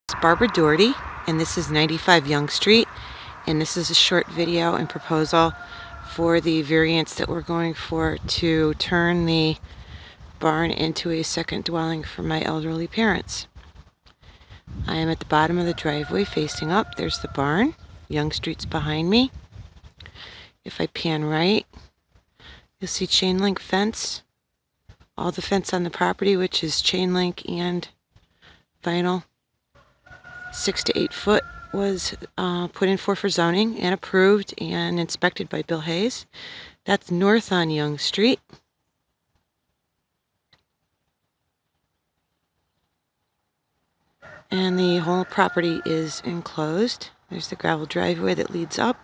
It's Barbara Doherty, and this is 95 Young Street, and this is a short video and proposal for the variance that we're going for to turn the barn into a second dwelling for my elderly parents. I am at the bottom of the driveway facing up. There's the barn. Young Street's behind me. If I pan right, you'll see chain link fence. All the fence on the property, which is chain link and vinyl. 6 to 8 foot was put in for zoning and approved and inspected by Bill Hayes. That's north on Young Street. And the whole property is enclosed. There's the gravel driveway that leads up.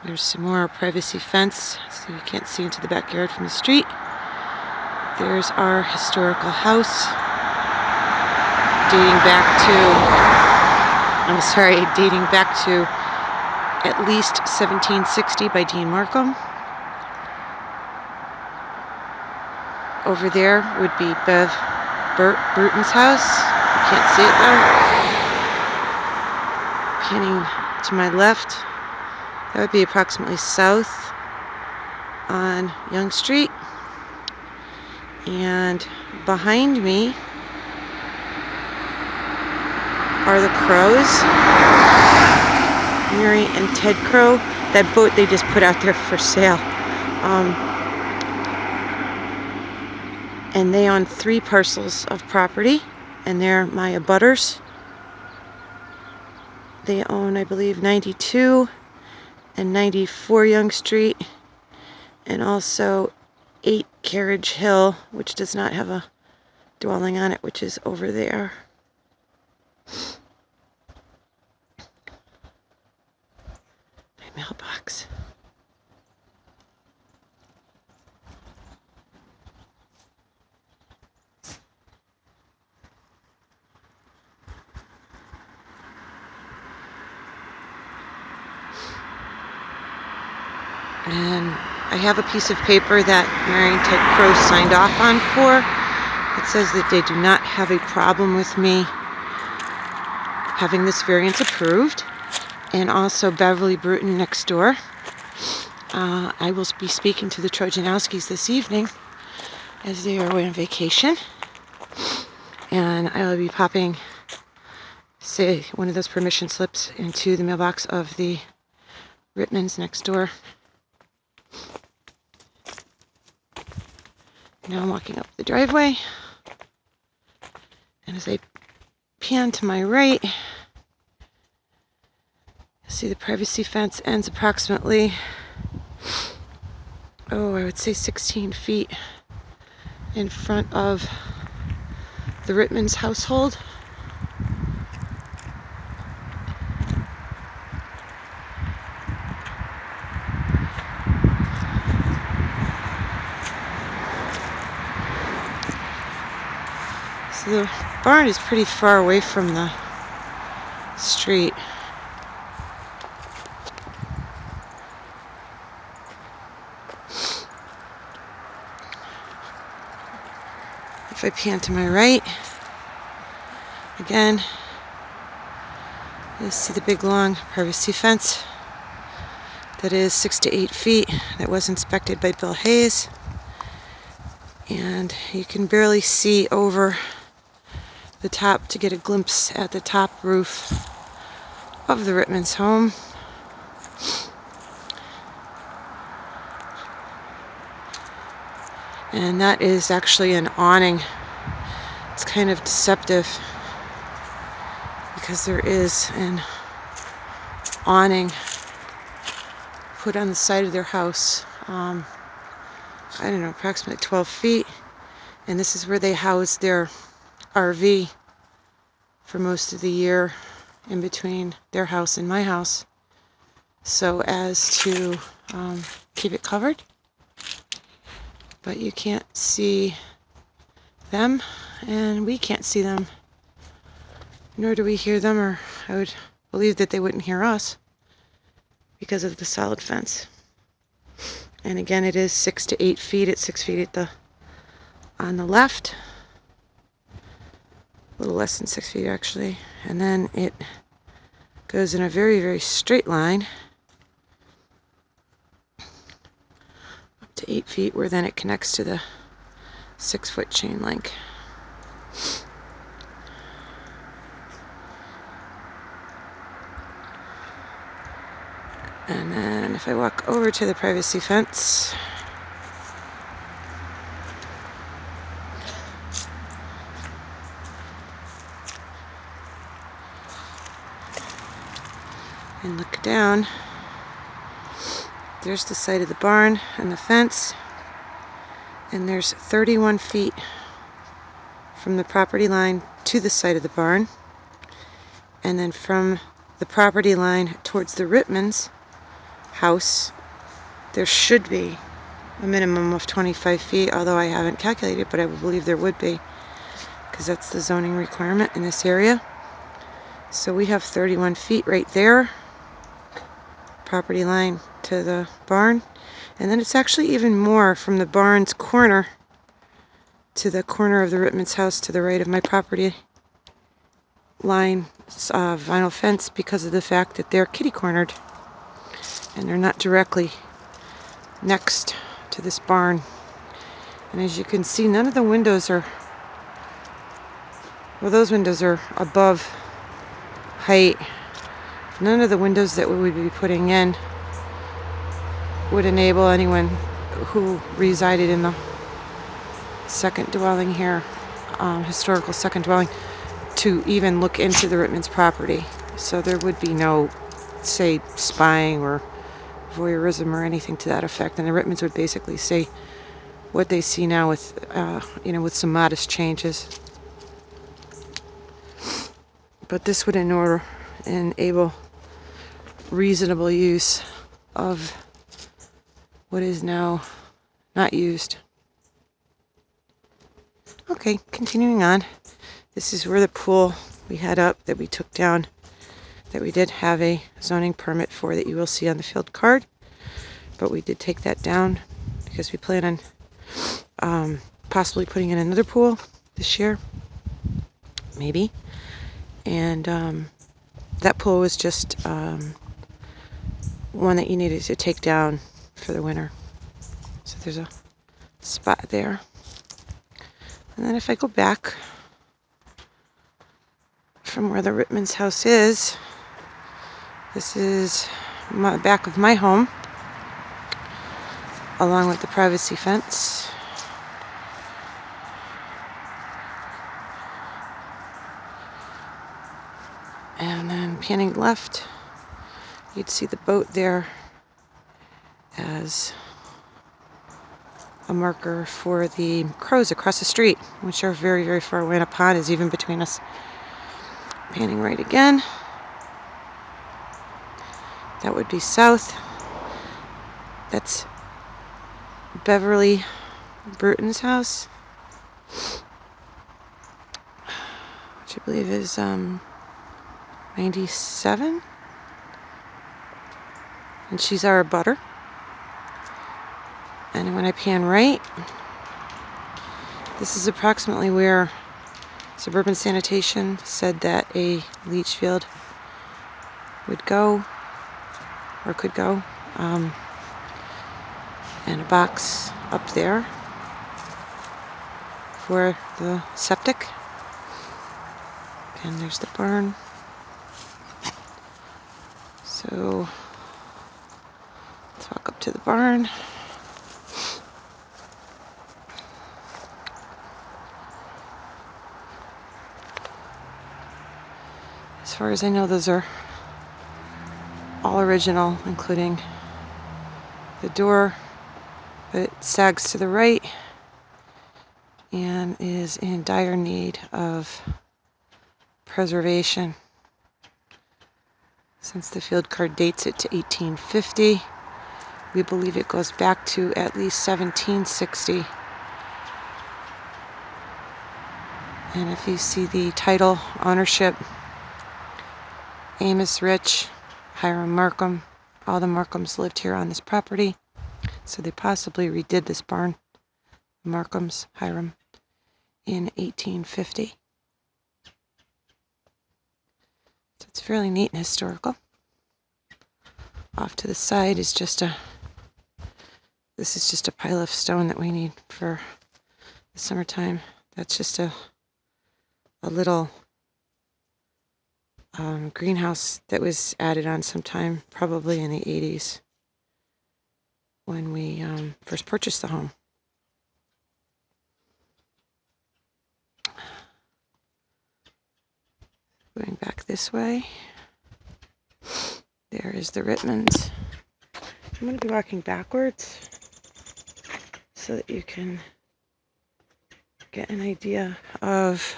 There's some more privacy fence so you can't see into the backyard from the street. There's our historical house dating back to at least 1760 by Dean Markham. Over there would be Bev Bruton's house. You can't see it though. Panning to my left, that would be approximately south on Young Street. And behind me are the Crows, Mary and Ted Crow. That boat they just put out there for sale. And they own 3 parcels of property, and they're my abutters. They own, I believe, 92 and 94 Young Street, and also 8 Carriage Hill, which does not have a dwelling on it, which is over there. My mailbox. And I have a piece of paper that Mary and Ted Crow signed off on for. It says that they do not have a problem with me having this variance approved. And also Beverly Bruton next door. I will be speaking to the Trojanowskis this evening as they are away on vacation. And I will be popping, say, one of those permission slips into the mailbox of the Rittmans next door. Now I'm walking up the driveway, and as I pan to my right, you'll see the privacy fence ends approximately, I would say 16 feet in front of the Rittmans household. So the barn is pretty far away from the street. If I pan to my right, again, you'll see the big long privacy fence that is 6 to 8 feet that was inspected by Bill Hayes. And you can barely see over the top to get a glimpse at the top roof of the Rittmans home. And that is actually an awning. It's kind of deceptive because there is an awning put on the side of their house. I don't know, approximately 12 feet. And this is where they house their RV for most of the year in between their house and my house, so as to keep it covered. But you can't see them, and we can't see them, nor do we hear them, or I would believe that they wouldn't hear us because of the solid fence. And again, it is 6 to 8 feet. It's 6 feet on the left a little less than 6 feet actually, and then it goes in a very, very straight line up to 8 feet, where then it connects to the 6-foot chain link. And then if I walk over to the privacy fence, and look down, there's the side of the barn and the fence, and there's 31 feet from the property line to the side of the barn, and then from the property line towards the Rittman's house there should be a minimum of 25 feet, although I haven't calculated, but I would believe there would be, because that's the zoning requirement in this area. So we have 31 feet right there, property line to the barn, and then it's actually even more from the barn's corner to the corner of the Rittman's house to the right of my property line vinyl fence, because of the fact that they're kitty cornered and they're not directly next to this barn. And as you can see, none of the windows are, well, those windows are above height. None of the windows that we would be putting in would enable anyone who resided in the second dwelling here, historical second dwelling, to even look into the Rittman's property. So there would be no, say, spying or voyeurism or anything to that effect, and the Rittmans would basically say what they see now with, with some modest changes. But this would enable reasonable use of what is now not used. Okay, continuing on. This is where the pool we had up that we took down, that we did have a zoning permit for, that you will see on the field card. But we did take that down because we plan on possibly putting in another pool this year, maybe. And that pool was just one that you needed to take down for the winter. So there's a spot there. And then if I go back from where the Rittman's house is, this is the back of my home, along with the privacy fence. And then panning left, you'd see the boat there as a marker for the crows across the street, which are very, very far away, and a pond is even between us. Panning right again, that would be south. That's Beverly Bruton's house, which I believe is 97, and she's our abutter. And when I pan right, this is approximately where Suburban Sanitation said that a leach field would go, or could go, and a box up there for the septic. And there's the barn. So let's walk up to the barn. As far as I know, those are all original, including the door, but it sags to the right and is in dire need of preservation. Since the field card dates it to 1850, we believe it goes back to at least 1760. And if you see the title, ownership, Amos Rich, Hiram Markham, all the Markhams lived here on this property. So they possibly redid this barn, Markham's, Hiram, in 1850. It's fairly neat and historical. Off to the side is this is just a pile of stone that we need for the summertime. That's just a little greenhouse that was added on sometime, probably in the 80s, when we first purchased the home. Going back this way, there is the Rittmans. I'm going to be walking backwards so that you can get an idea of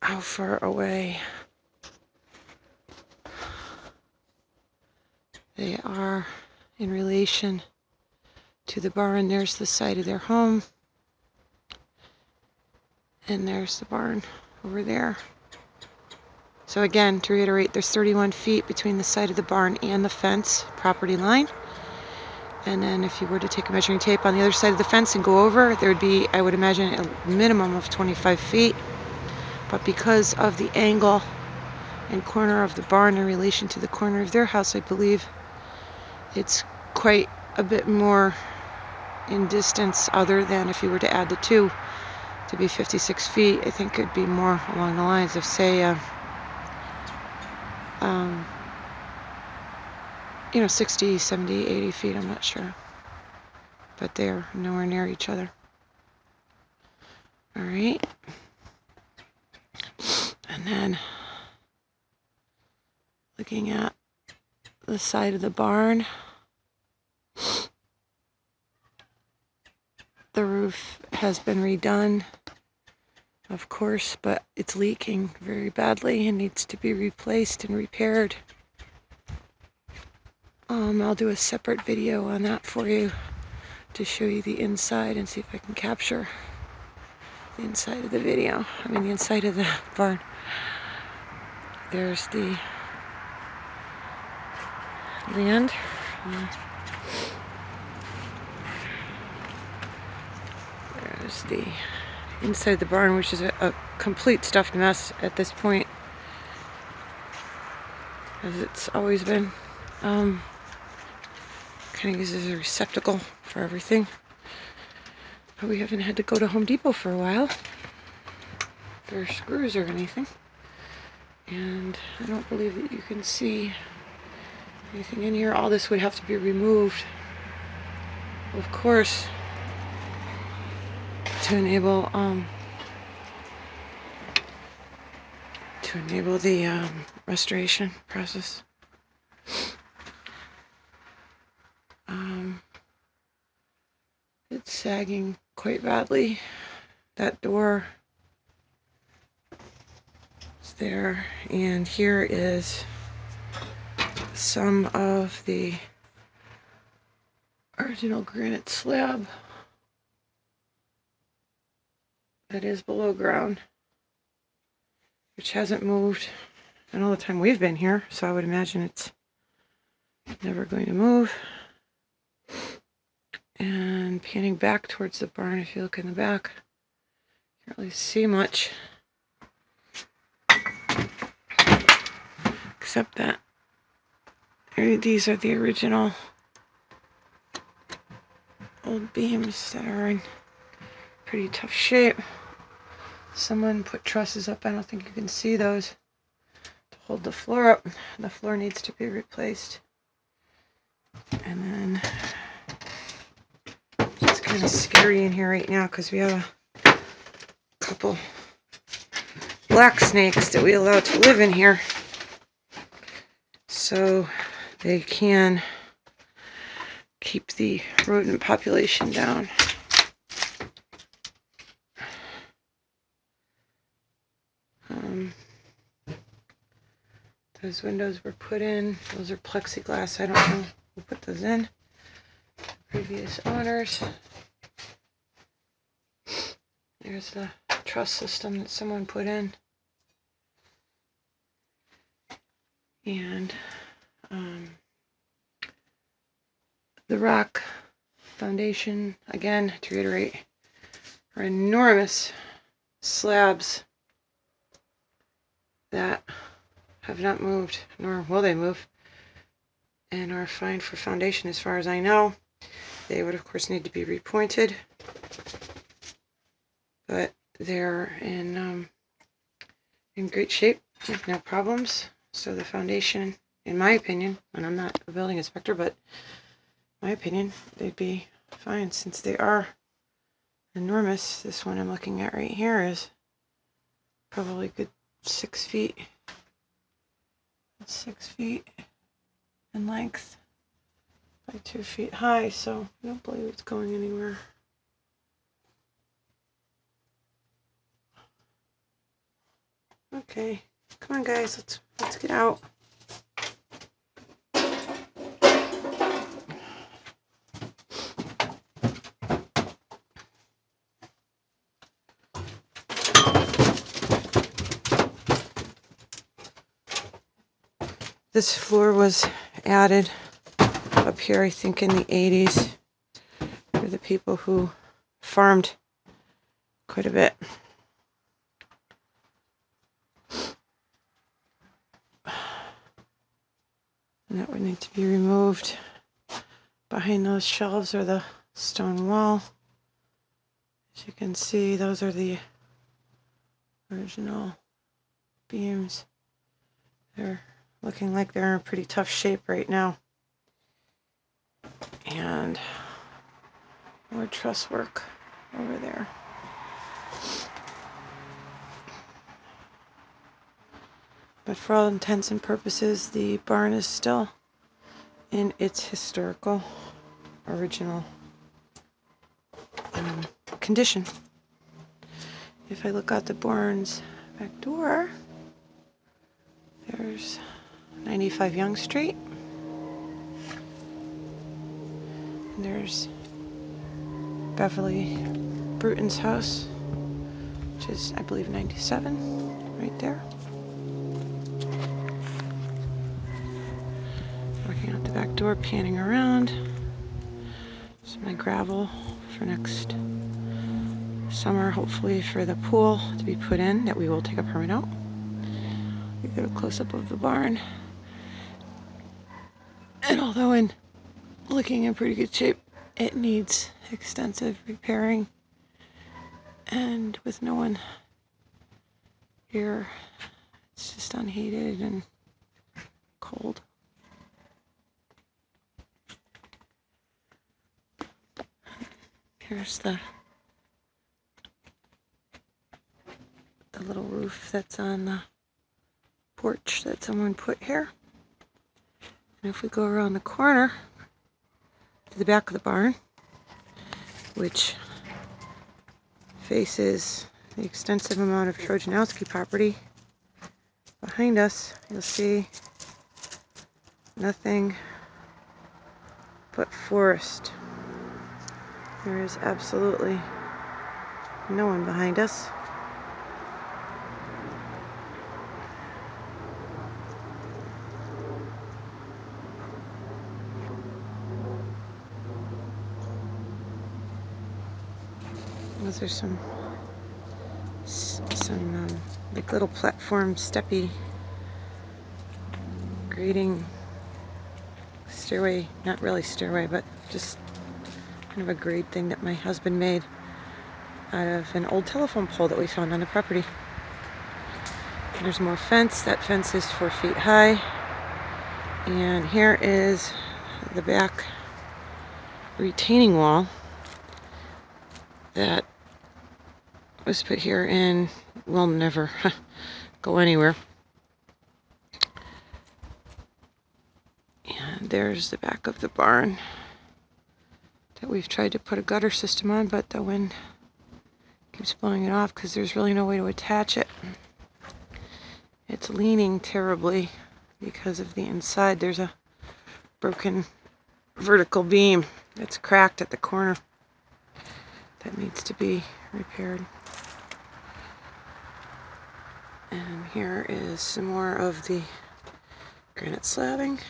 how far away they are in relation to the barn. There's the side of their home, and there's the barn over there. So again, to reiterate, there's 31 feet between the side of the barn and the fence property line. And then if you were to take a measuring tape on the other side of the fence and go over, there would be, I would imagine, a minimum of 25 feet. But because of the angle and corner of the barn in relation to the corner of their house, I believe it's quite a bit more in distance, other than if you were to add the two to be 56 feet. I think it'd be more along the lines of, say, 60, 70, 80 feet, I'm not sure. But they're nowhere near each other. All right. And then looking at the side of the barn, the roof has been redone, of course, but it's leaking very badly and needs to be replaced and repaired. I'll do a separate video on that for you to show you the inside and see if I can capture the inside of the video. The inside of the barn. There's the land. There's the inside of the barn, which is a complete stuffed mess at this point, as it's always been. Kind of used as a receptacle for everything. But we haven't had to go to Home Depot for a while for screws or anything. And I don't believe that you can see anything in here. All this would have to be removed, of course, to enable the restoration process. It's sagging quite badly. That door is there, and here is some of the original granite slab that is below ground, which hasn't moved in all the time we've been here, so I would imagine it's never going to move. And panning back towards the barn, if you look in the back, you can't really see much, except that these are the original old beams that are in pretty tough shape. Someone put trusses up. I don't think you can see those, to hold the floor up. The floor needs to be replaced. And then it's kind of scary in here right now because we have a couple black snakes that we allow to live in here, so they can keep the rodent population down. Those windows were put in. Those are plexiglass. I don't know who put those in. Previous owners. There's the truss system that someone put in. And the rock foundation, again, to reiterate, are enormous slabs that have not moved, nor will they move, and are fine for foundation as far as I know. They would of course need to be repointed, but they're in great shape with no problems. So the foundation, in my opinion, and I'm not a building inspector, but in my opinion, they'd be fine since they are enormous. This one I'm looking at right here is probably a good 6 feet. 6 feet in length by 2 feet high, so I don't believe it's going anywhere. Okay, come on guys, let's get out. This floor was added up here, I think, in the 80s for the people who farmed quite a bit. And that would need to be removed. Behind those shelves are the stone wall. As you can see, those are the original beams. They're looking like they're in pretty tough shape right now. And more truss work over there. But for all intents and purposes, the barn is still in its historical, original condition. If I look out the barn's back door, there's 95 Young Street. And there's Beverly Bruton's house, which is, I believe, 97, right there. Looking out the back door, panning around. This is my gravel for next summer, hopefully for the pool to be put in, that we will take a permit out. We get a close-up of the barn. And although looking in pretty good shape, it needs extensive repairing. And with no one here, it's just unheated and cold. Here's the little roof that's on the porch that someone put here. And if we go around the corner to the back of the barn, which faces the extensive amount of Trojanowski property behind us, you'll see nothing but forest. There is absolutely no one behind us. Those are some like little platform steppy grading stairway, not really stairway, but just kind of a grade thing that my husband made out of an old telephone pole that we found on the property. And there's more fence. That fence is 4 feet high. And here is the back retaining wall that was put here and will never go anywhere. And there's the back of the barn that we've tried to put a gutter system on, but the wind keeps blowing it off because there's really no way to attach it. It's leaning terribly because of the inside. There's a broken vertical beam that's cracked at the corner that needs to be repaired. And here is some more of the granite slabbing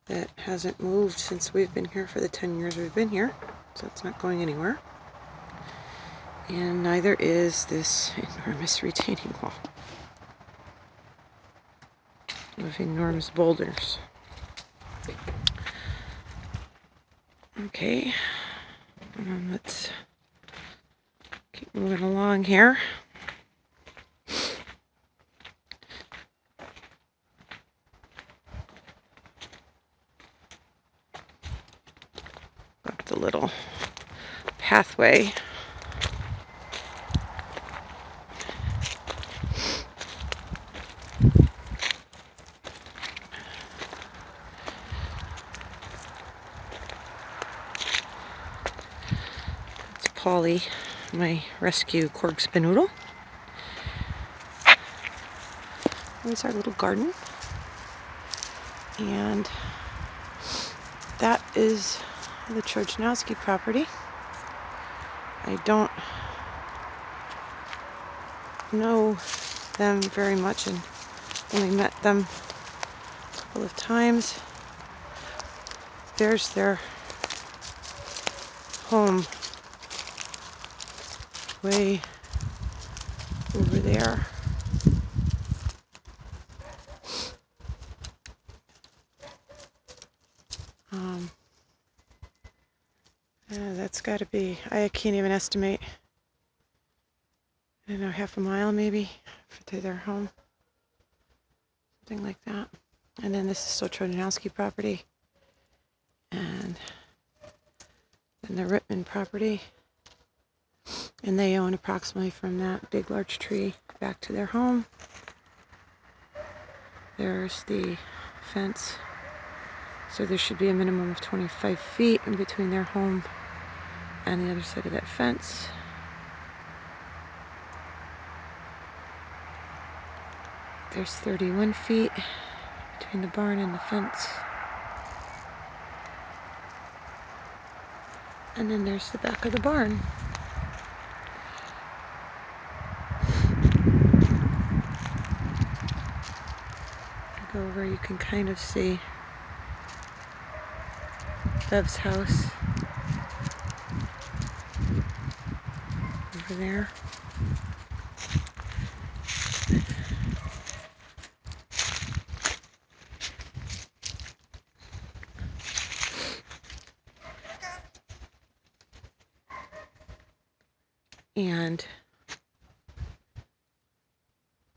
that hasn't moved since we've been here for the 10 years we've been here, so it's not going anywhere. And neither is this enormous retaining wall of enormous boulders. Okay, let's keep moving along here. Up the little pathway. It's Polly, my rescue cork spinoodle. There's our little garden. And that is the Trojanowski property. I don't know them very much and only met them a couple of times. There's their home way over there. That's got to be, I can't even estimate, I don't know, half a mile maybe to their home. Something like that. And then this is still Trojanowski property. And then the Rittman property. And they own approximately from that big large tree back to their home. There's the fence. So there should be a minimum of 25 feet in between their home and the other side of that fence. There's 31 feet between the barn and the fence. And then there's the back of the barn. Go over, you can kind of see Bev's house over there. And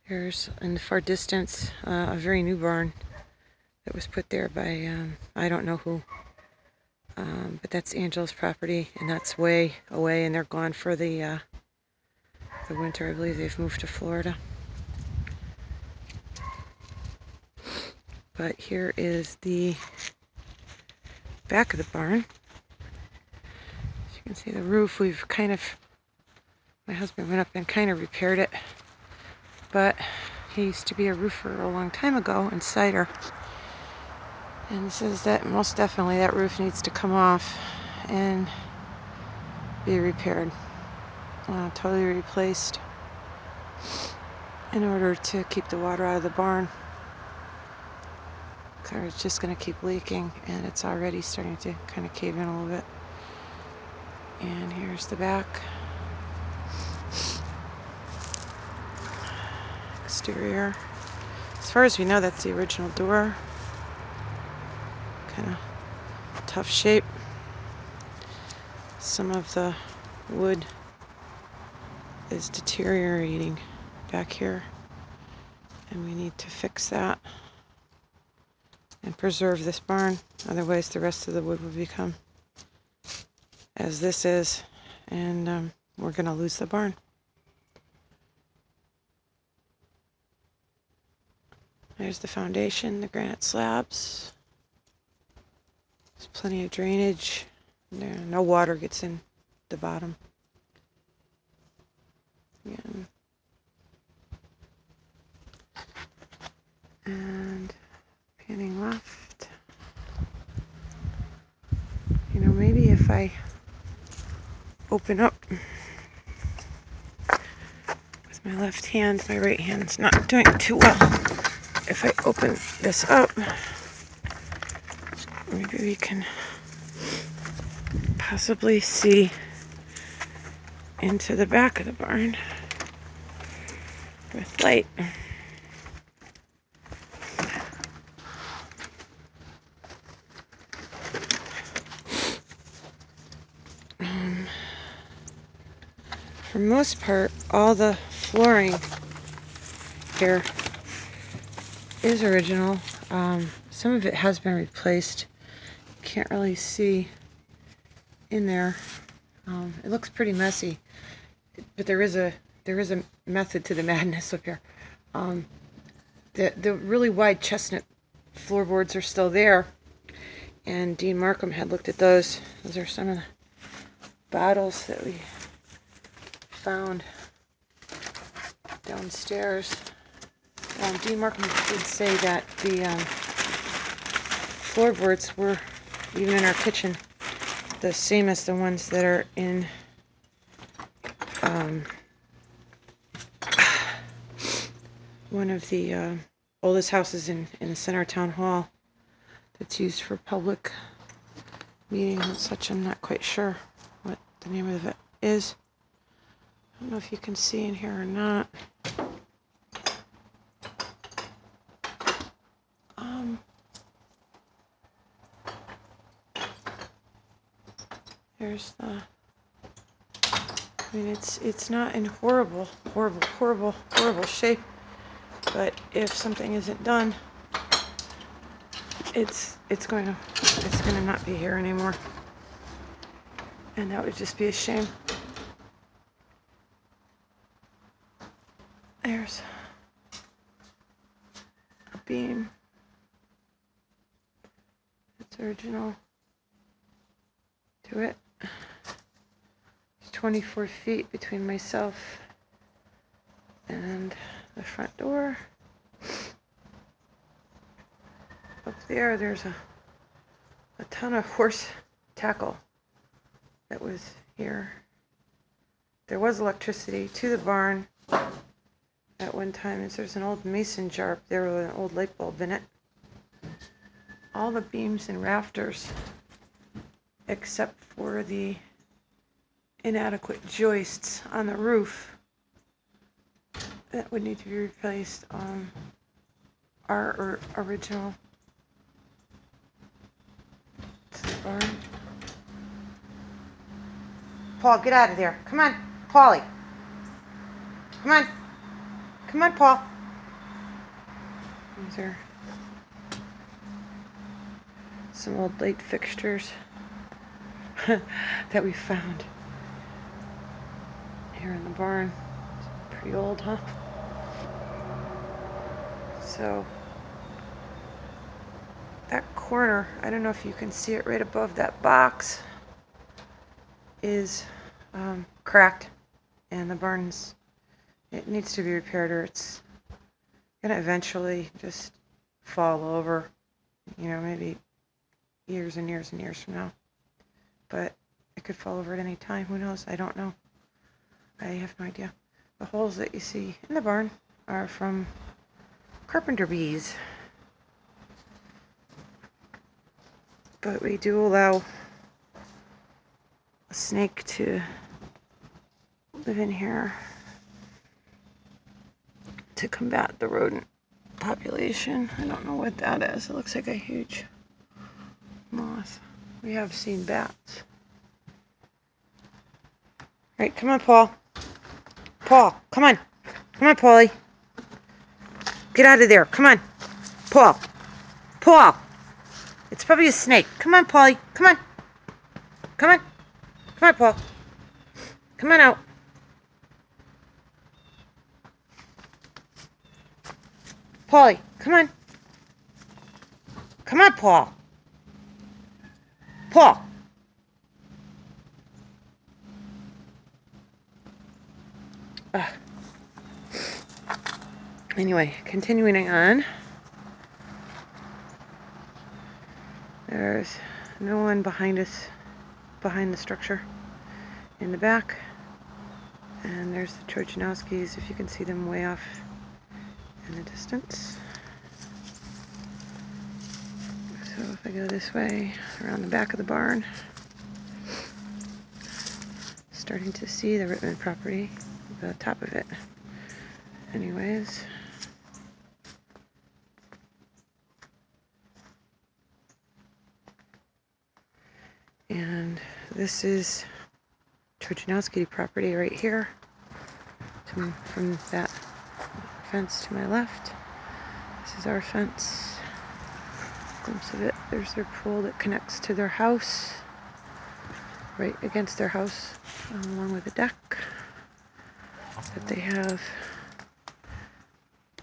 there's in the far distance a very new barn that was put there by I don't know who, but that's Angela's property, and that's way away, and they're gone for the winter. I believe they've moved to Florida. But here is the back of the barn. As you can see, the roof, we've kind of, my husband went up and kind of repaired it, but he used to be a roofer a long time ago in Cider, and says that most definitely that roof needs to come off and be repaired, totally replaced, in order to keep the water out of the barn, because it's just going to keep leaking, and it's already starting to kind of cave in a little bit. And here's the back. Exterior. As far as we know, that's the original door. Kind of tough shape. Some of the wood is deteriorating back here, and we need to fix that and preserve this barn. Otherwise, the rest of the wood will become as this is, and we're going to lose the barn. There's the foundation, the granite slabs. There's plenty of drainage. No water gets in the bottom. Again. And panning left. You know, maybe if I open up with my left hand, my right hand's not doing too well. If I open this up, maybe we can possibly see into the back of the barn with light. For the most part, all the flooring here is original. Some of it has been replaced. Can't really see in there. It looks pretty messy, but there is a method to the madness up here. The really wide chestnut floorboards are still there, and Dean Markham had looked at those. Those are some of the bottles that we found downstairs. Dean Markham did say that the floorboards were, even in our kitchen, the same as the ones that are in one of the oldest houses in the center town hall that's used for public meetings and such. I'm not quite sure what the name of it is. I don't know if you can see in here or not. There's the, I mean, it's not in horrible shape, but if something isn't done, it's gonna not be here anymore, and that would just be a shame. There's a beam. It's original to it. It's 24 feet between myself and the front door. Up there, there's a ton of horse tackle that was here. There was electricity to the barn at one time. There's an old mason jar up there with an old light bulb in it. All the beams and rafters, except for the inadequate joists on the roof that would need to be replaced, are original to the barn. Paul, get out of there. Come on, Paulie. Come on. Come on, Paul. These are some old light fixtures that we found here in the barn. It's pretty old, huh? So that corner, I don't know if you can see it right above that box, is cracked, and the barn's, it needs to be repaired, or it's gonna eventually just fall over, you know, maybe years and years and years from now. But it could fall over at any time. Who knows? I don't know. I have no idea. The holes that you see in the barn are from carpenter bees. But we do allow a snake to live in here to combat the rodent population. I don't know what that is. It looks like a huge moth. We have seen bats. Right, come on, Paul. Paul, come on. Come on, Paulie. Get out of there. Come on. Paul. Paul. It's probably a snake. Come on, Paulie. Come on. Come on. Come on, Paul. Come on out. Paulie, come on. Come on, Paul. Paul. Anyway, continuing on. There's no one behind us, behind the structure in the back. And there's the Trochanowskis, if you can see them way off in the distance. So if I go this way, around the back of the barn, starting to see the Rittman property, the top of it. Anyways. And this is Trojanowski property right here. From that fence to my left. This is our fence. Glimpse of it. There's their pool that connects to their house. Right against their house, along with a deck that they have.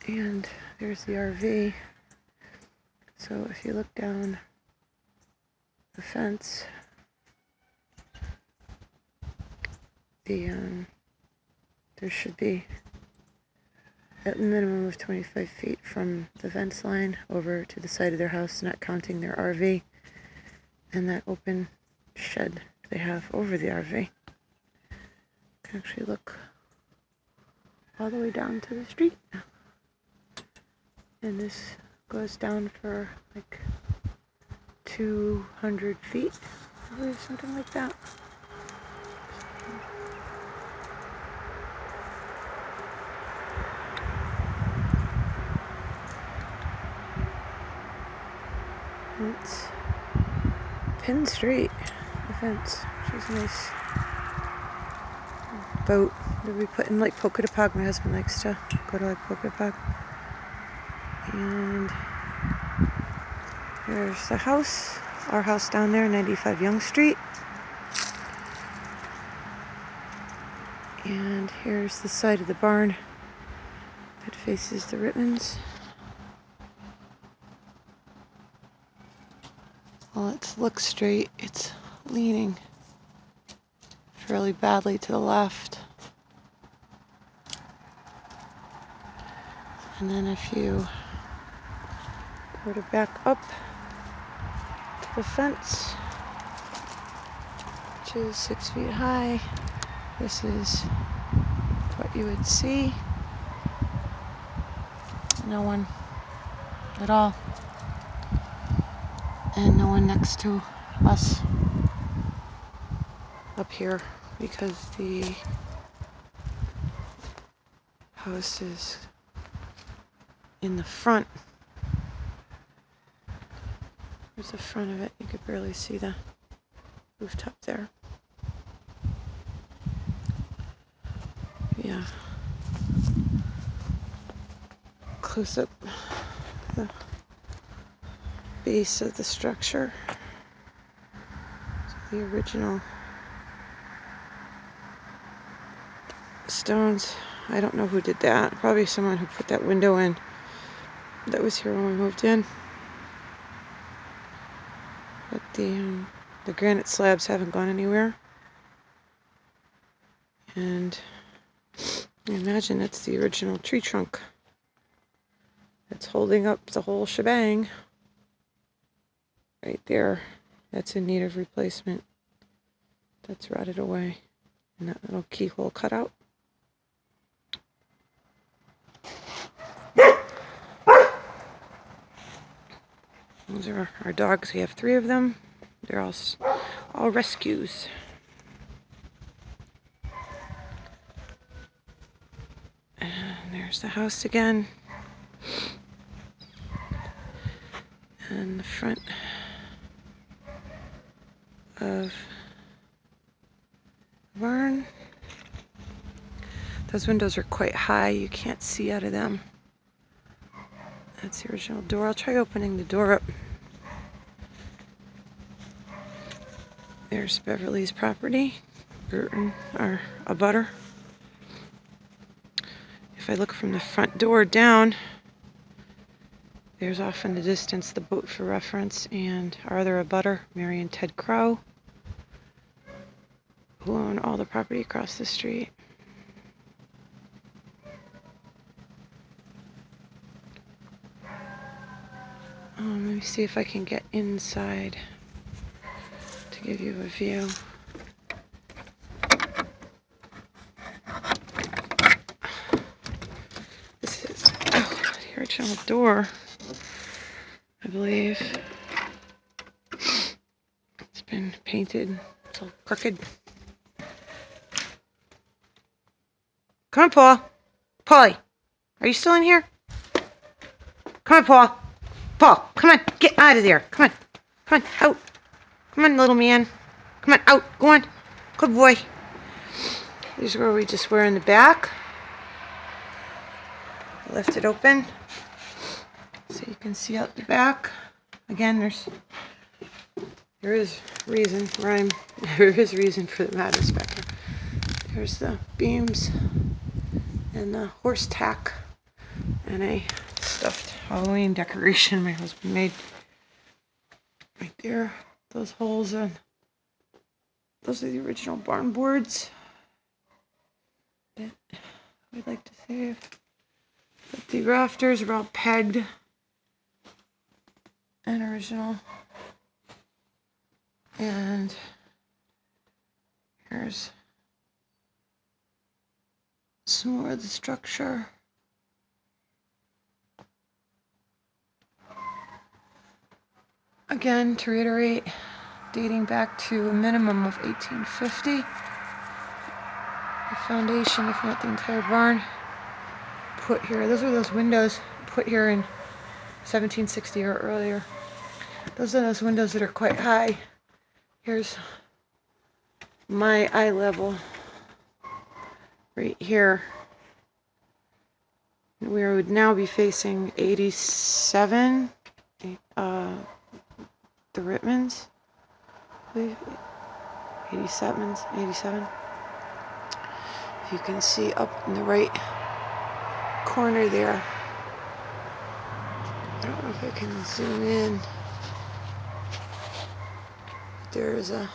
And there's the RV. So if you look down the fence, there should be at a minimum of 25 feet from the fence line over to the side of their house, not counting their RV and that open shed they have over the RV. You can actually look all the way down to the street. And this goes down for like 200 feet, or something like that. It's Penn Street, the fence, which is nice. Boat that we put in like Pocatapog. My husband likes to go to like Pocatapog. And there's the house, our house down there, 95 Young Street. And here's the side of the barn that faces the Rittmans. Well, it looks straight. It's leaning fairly badly to the left. And then if you were to back up to the fence, which is 6 feet high, this is what you would see. No one at all. And no one next to us up here because the house is in the front. There's the front of it. You could barely see the rooftop there. Yeah. Close up the base of the structure. The original stones. I don't know who did that. Probably someone who put that window in that was here when we moved in. But the granite slabs haven't gone anywhere. And I imagine it's the original tree trunk that's holding up the whole shebang. Right there. That's in need of replacement. That's rotted away. And that little keyhole cut out. Those are our dogs. We have 3 of them. They're all rescues. And there's the house again. And the front of the barn. Those windows are quite high. You can't see out of them. That's the original door. I'll try opening the door up. There's Beverly's property, Burton, or a butter. If I look from the front door down, there's off in the distance the boat for reference, and our other abutter, Mary and Ted Crow, who own all the property across the street. Let me see if I can get inside to give you a view. This is the original door, I believe. It's been painted. It's all crooked. Come on, Paul. Paulie, are you still in here? Come on, Paul. Paul, come on, get out of there. Come on. Come on, out. Come on, little man. Come on, out. Go on. Good boy. These are where we just were in the back. Lift it open so you can see out the back. Again, there is reason for the mat inspector. There's the beams and the horse tack and a stuffed Halloween decoration my husband made. Right there, those holes, and those are the original barn boards that we'd like to save. But the rafters are all pegged and original. And here's some more of the structure. Again, to reiterate, dating back to a minimum of 1850. The foundation, if not the entire barn, put here. Those are those windows put here in 1760 or earlier. Those are those windows that are quite high. Here's my eye level right here. We would now be facing 87, the Rittmans, I believe, 87. You can see up in the right corner there. I don't know if I can zoom in. There's a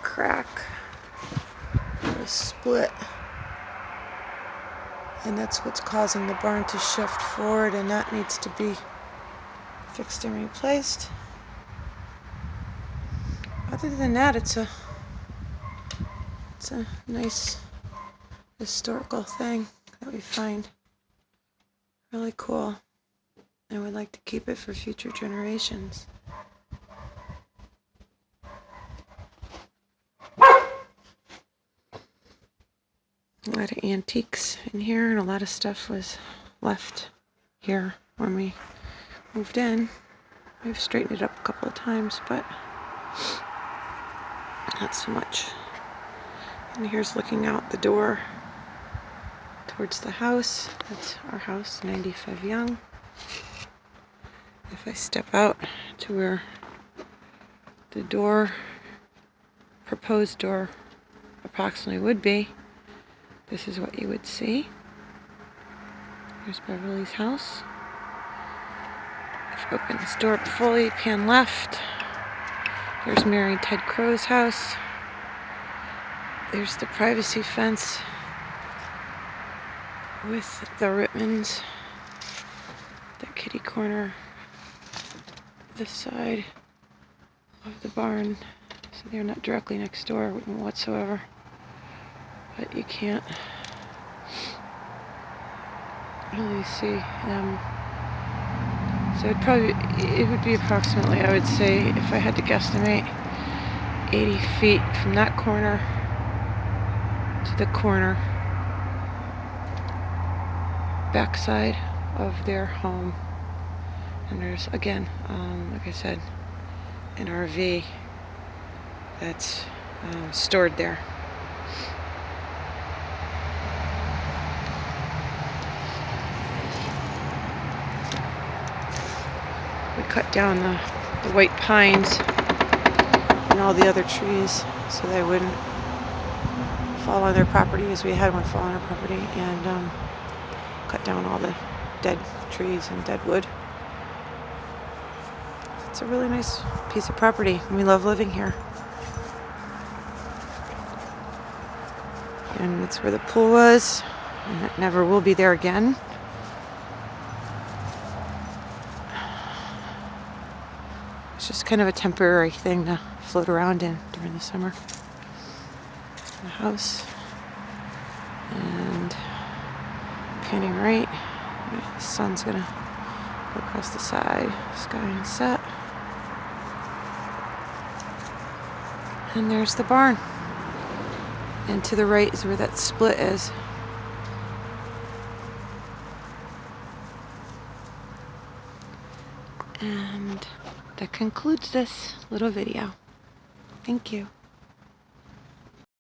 crack, a split, and that's what's causing the barn to shift forward, and that needs to be fixed and replaced. Other than that, it's a nice historical thing that we find really cool, and we'd like to keep it for future generations. A lot of antiques in here, and a lot of stuff was left here when we moved in. We've straightened it up a couple of times, but not so much. And here's looking out the door towards the house. That's our house, 95 Young. If I step out to where the door, proposed door, approximately would be, this is what you would see. Here's Beverly's house. If you open this door up fully, pan left. There's Mary and Ted Crow's house. There's the privacy fence with the Rittmans. That kitty corner, this side of the barn. So they're not directly next door whatsoever. But you can't really see them. So it would be approximately, I would say, if I had to guesstimate, 80 feet from that corner to the corner backside of their home. And there's, again, like I said, an RV that's stored there. We cut down the white pines and all the other trees so they wouldn't fall on their property, as we had one fall on our property, and cut down all the dead trees and dead wood. It's a really nice piece of property, and we love living here. And that's where the pool was, and it never will be there again. It's just kind of a temporary thing to float around in during the summer. The house. And panning right, the sun's gonna go across the side, sky and set. And there's the barn. And to the right is where that split is. And that concludes this little video. Thank you.